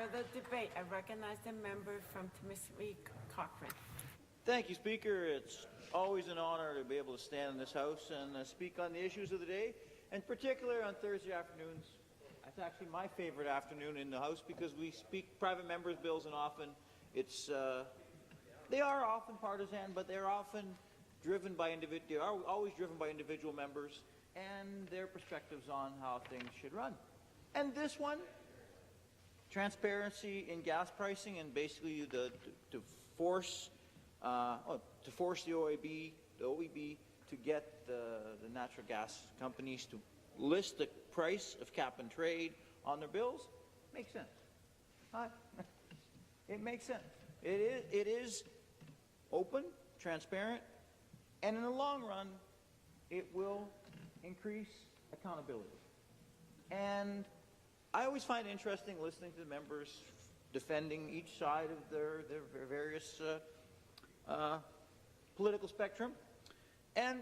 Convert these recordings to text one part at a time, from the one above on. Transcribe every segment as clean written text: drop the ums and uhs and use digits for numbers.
further debate, I recognize the member from Timiskaming-Cochrane. Thank you, Speaker. It's always an honor to be able to stand in this House and speak on the issues of the day, and particularly on Thursday afternoons. It's actually my favorite afternoon in the House because we speak private members' bills, and often they are often partisan, but they're often driven by always driven by individual members and their perspectives on how things should run. And this one, transparency in gas pricing, and basically to force the OEB to get the natural gas companies to list the price of cap and trade on their bills, makes sense. It makes sense. It is open, transparent, and in the long run, it will increase accountability. And I always find it interesting listening to the members defending each side of their various political spectrum. And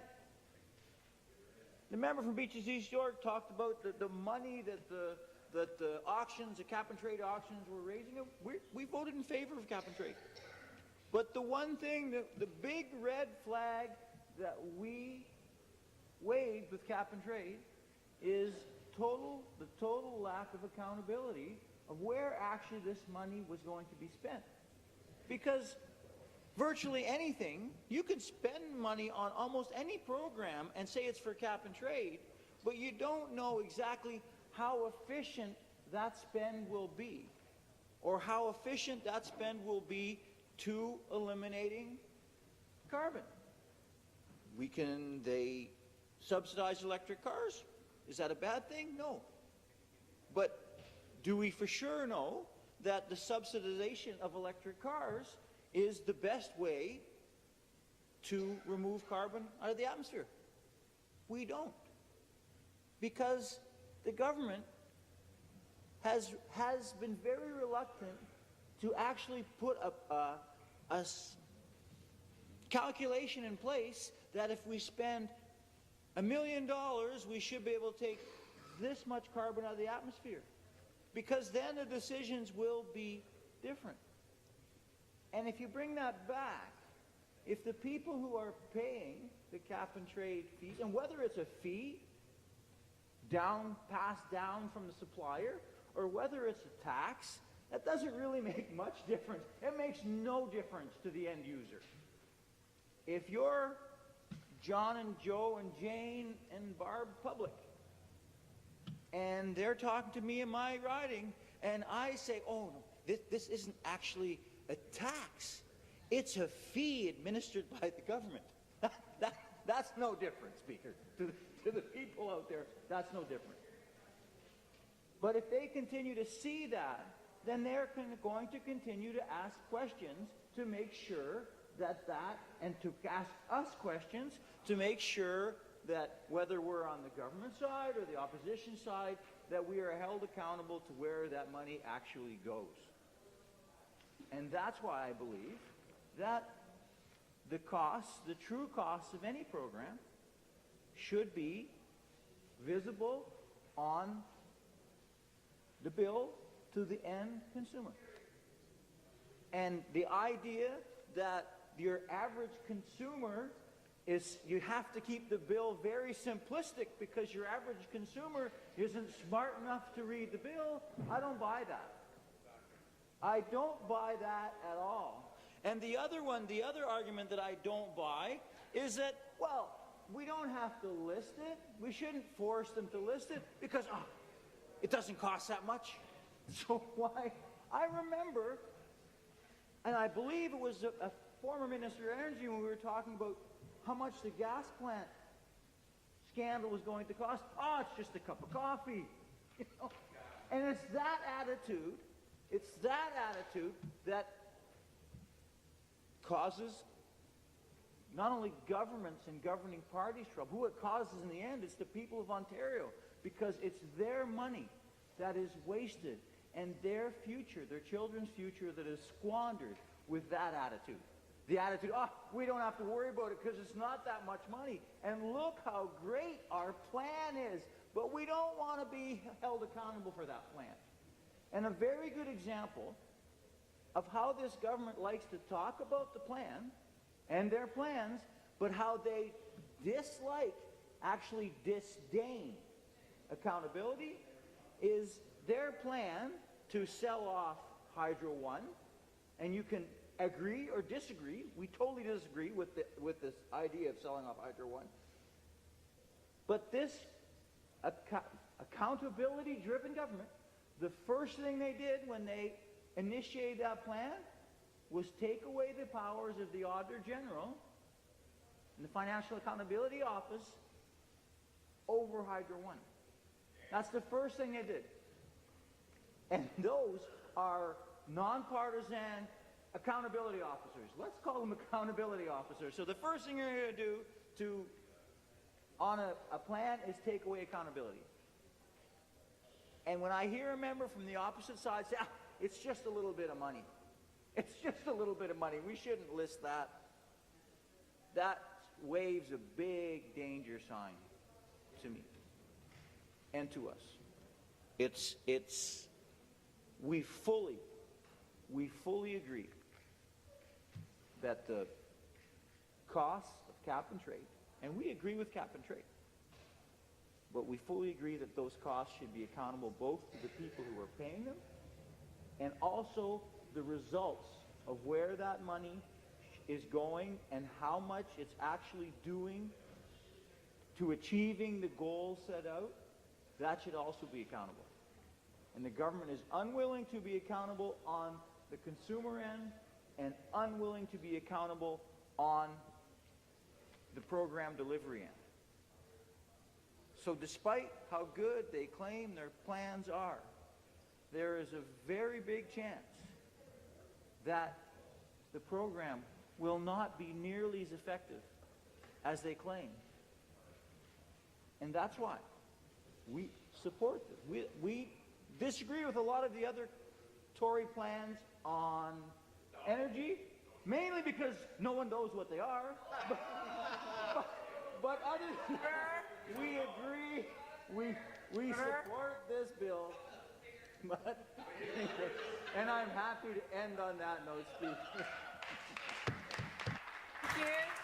the member from Beaches East York talked about the money that the auctions, the cap and trade auctions were raising. We voted in favor of cap and trade. But the one thing, the big red flag that we waved with cap and trade is the total lack of accountability of where actually this money was going to be spent. Because virtually anything, you can spend money on almost any program and say it's for cap and trade, but you don't know exactly how efficient that spend will be, or how efficient that spend will be to eliminating carbon. They subsidize electric cars. Is that a bad thing? No. But do we for sure know that the subsidization of electric cars is the best way to remove carbon out of the atmosphere? We don't. Because the government has been very reluctant to actually put a calculation in place that if we spend $1 million, we should be able to take this much carbon out of the atmosphere. Because then the decisions will be different. And if you bring that back, if the people who are paying the cap and trade fees, and whether it's a fee passed down from the supplier, or whether it's a tax, that doesn't really make much difference. It makes no difference to the end user. If you're John and Joe and Jane and Barb Public, and they're talking to me in my riding, and I say, oh no, this isn't actually a tax. It's a fee administered by the government. That's no different, Speaker. To the people out there, that's no different. But if they continue to see that, then they're going to continue to ask questions to make sure and to ask us questions to make sure that whether we're on the government side or the opposition side, that we are held accountable to where that money actually goes. And that's why I believe that the true costs of any program should be visible on the bill to the end consumer. And the idea that your average consumer you have to keep the bill very simplistic because your average consumer isn't smart enough to read the bill, I don't buy that. I don't buy that at all. And the other argument that I don't buy is that, well, we don't have to list it. We shouldn't force them to list it because, it doesn't cost that much. So why? I remember, and I believe it was a former Minister of Energy when we were talking about how much the gas plant scandal was going to cost. Oh, it's just a cup of coffee. You know? And it's that attitude that causes not only governments and governing parties trouble. Who it causes in the end, it's the people of Ontario, because it's their money that is wasted and their future, their children's future, that is squandered with that attitude. The attitude, we don't have to worry about it because it's not that much money. And look how great our plan is. But we don't want to be held accountable for that plan. And a very good example of how this government likes to talk about the plan and their plans, but how they dislike, actually disdain accountability, is their plan to sell off Hydro One. And you can agree or disagree. We totally disagree with this idea of selling off Hydro One. But this accountability-driven government, the first thing they did when they initiated that plan was take away the powers of the Auditor General and the Financial Accountability Office over Hydro One. That's the first thing they did. And those are nonpartisan accountability officers. Let's call them accountability officers. So the first thing you're going to do on a plan is take away accountability. And when I hear a member from the opposite side say, it's just a little bit of money. It's just a little bit of money. We shouldn't list that. That waves a big danger sign to me and to us. We fully agree that the costs of cap and trade, and we agree with cap and trade, but we fully agree that those costs should be accountable both to the people who are paying them and also the results of where that money is going and how much it's actually doing to achieving the goals set out. That should also be accountable. And the government is unwilling to be accountable on the consumer end and unwilling to be accountable on the program delivery end. So despite how good they claim their plans are, there is a very big chance that the program will not be nearly as effective as they claim. And that's why we support this. We disagree with a lot of the other Tory plans on energy, mainly because no one knows what they are. But other than that, we agree, we support this bill. But, and I'm happy to end on that note, Steve. Thank you.